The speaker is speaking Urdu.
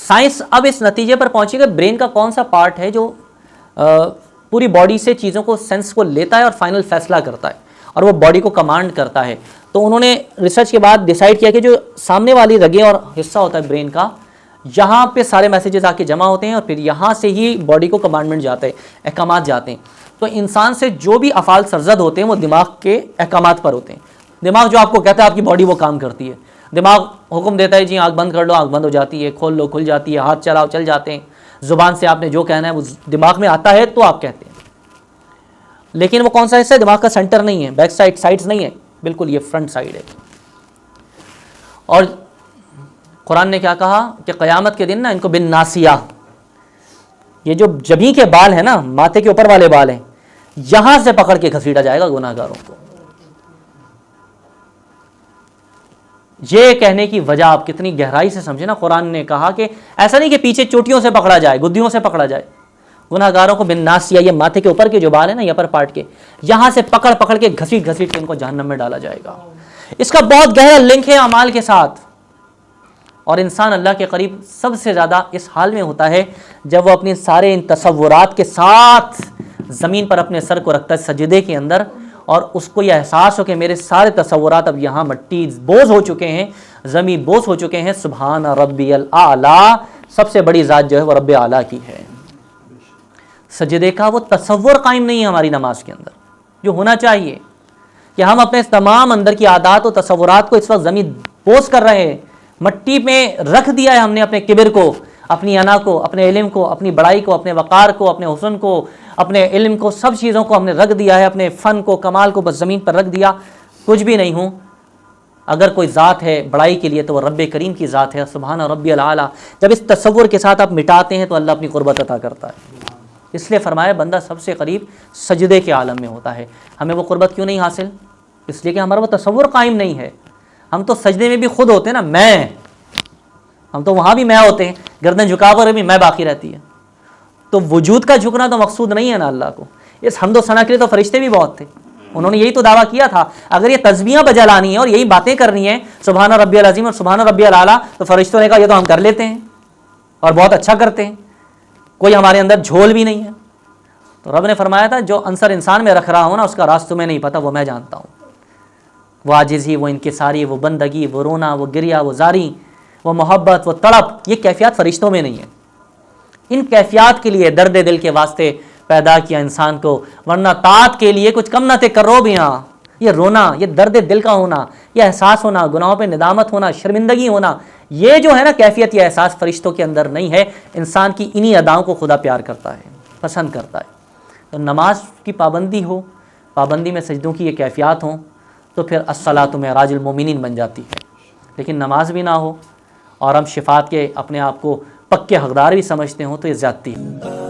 سائنس اب اس نتیجے پر پہنچی کہ برین کا کون سا پارٹ ہے جو پوری باڈی سے چیزوں کو سینس کو لیتا ہے اور فائنل فیصلہ کرتا ہے اور وہ باڈی کو کمانڈ کرتا ہے. تو انہوں نے ریسرچ کے بعد ڈیسائیڈ کیا کہ جو سامنے والی رگیں اور حصہ ہوتا ہے برین کا, یہاں پہ سارے میسیجز آ کے جمع ہوتے ہیں اور پھر یہاں سے ہی باڈی کو کمانڈمنٹ جاتے ہیں, احکامات جاتے ہیں. تو انسان سے جو بھی افعال سرزد ہوتے ہیں وہ دماغ کے احکامات پر ہوتے ہیں. دماغ جو آپ کو کہتا ہے آپ کی باڈی وہ کام کرتی ہے. دماغ حکم دیتا ہے جی آنکھ بند کر لو, آنکھ بند ہو جاتی ہے, کھول لو کھل جاتی ہے, ہاتھ چلاؤ چل جاتے ہیں. زبان سے آپ نے جو کہنا ہے وہ دماغ میں آتا ہے تو آپ کہتے ہیں. لیکن وہ کون سا حصہ ہے؟ دماغ کا سینٹر نہیں ہے, بیک سائڈ سائڈز نہیں ہے, بالکل یہ فرنٹ سائڈ ہے. اور قرآن نے کیا کہا کہ قیامت کے دن نا ان کو بن ناسیہ, یہ جو جبیں کے بال ہیں نا, ماتھے کے اوپر والے بال ہیں, یہاں سے پکڑ کے گھسیٹا جائے گا گناہ گاروں کو. یہ کہنے کی وجہ آپ کتنی گہرائی سے سمجھے نا. قرآن نے کہا کہ ایسا نہیں کہ پیچھے چوٹیوں سے پکڑا جائے, گدیوں سے پکڑا جائے. گناہ گاروں کو بن ناسیہ, یہ ماتھے کے اوپر کے جو بال ہیں نا, یہ اپر پارٹ کے, یہاں سے پکڑ پکڑ کے گھسیٹ گھسیٹ کے ان کو جہنم میں ڈالا جائے گا. اس کا بہت گہرا لنک ہے اعمال کے ساتھ. اور انسان اللہ کے قریب سب سے زیادہ اس حال میں ہوتا ہے جب وہ اپنے سارے ان تصورات کے ساتھ زمین پر اپنے سر کو رکھتا ہے سجدے کے اندر, اور اس کو یہ احساس ہو کہ میرے سارے تصورات اب یہاں مٹی بوجھ ہو چکے ہیں, زمین بوجھ ہو چکے ہیں. سبحان ربی الاعلیٰ, سب سے بڑی ذات جو ہے وہ رب اعلیٰ کی ہے. سجدے کا وہ تصور قائم نہیں ہے ہماری نماز کے اندر جو ہونا چاہیے, کہ ہم اپنے تمام اندر کی عادات و تصورات کو اس وقت زمین بوجھ کر رہے ہیں, مٹی میں رکھ دیا ہے ہم نے اپنے کبر کو, اپنی انا کو, اپنے علم کو, اپنی بڑائی کو, اپنے وقار کو, اپنے حسن کو, اپنے علم کو, سب چیزوں کو ہم نے رکھ دیا ہے, اپنے فن کو, کمال کو بس زمین پر رکھ دیا. کچھ بھی نہیں ہوں. اگر کوئی ذات ہے بڑائی کے لیے تو وہ رب کریم کی ذات ہے, سبحان ربی الاعلیٰ. جب اس تصور کے ساتھ آپ مٹاتے ہیں تو اللہ اپنی قربت عطا کرتا ہے. اس لیے فرمایا بندہ سب سے قریب سجدے کے عالم میں ہوتا ہے. ہمیں وہ قربت کیوں نہیں حاصل؟ اس لیے کہ ہمارا وہ تصور قائم نہیں ہے. ہم تو سجدے میں بھی خود ہوتے ہیں نا, میں, ہم تو وہاں بھی میں ہوتے ہیں, گردن جھکا کر بھی میں باقی رہتی ہے. تو وجود کا جھکنا تو مقصود نہیں ہے نا اللہ کو. اس حمد و ثنا کے لیے تو فرشتے بھی بہت تھے, انہوں نے یہی تو دعویٰ کیا تھا. اگر یہ تسبیحاں بجا لانی ہے اور یہی باتیں کرنی ہے سبحان ربی العظیم اور سبحان ربی الاعلیٰ, تو فرشتوں نے کہا یہ تو ہم کر لیتے ہیں اور بہت اچھا کرتے ہیں, کوئی ہمارے اندر جھول بھی نہیں ہے. تو رب نے فرمایا تھا جو عنصر انسان میں رکھ رہا ہوں نا اس کا راز تمہیں نہیں پتہ, وہ میں جانتا ہوں. وہ عاجزی, وہ انکساری, وہ بندگی, وہ رونا, وہ گریا, وہ زاری, وہ محبت, وہ تڑپ, یہ کیفیات فرشتوں میں نہیں ہے. ان کیفیات کے لیے درد دل کے واسطے پیدا کیا انسان کو, ورنہ طاعت کے لیے کچھ کم نہ تھے کرو بھی ہاں. یہ رونا, یہ درد دل کا ہونا, یہ احساس ہونا, گناہوں پہ ندامت ہونا, شرمندگی ہونا, یہ جو ہے نا کیفیت, یہ احساس فرشتوں کے اندر نہیں ہے. انسان کی انہی اداؤں کو خدا پیار کرتا ہے, پسند کرتا ہے. تو نماز کی پابندی ہو, پابندی میں سجدوں کی یہ کیفیات ہوں, تو پھر الصلاۃ معراج المومنین بن جاتی ہے. لیکن نماز بھی نہ ہو اور ہم شفاعت کے اپنے آپ کو پکے حقدار بھی سمجھتے ہوں تو یہ زیادتی ہے.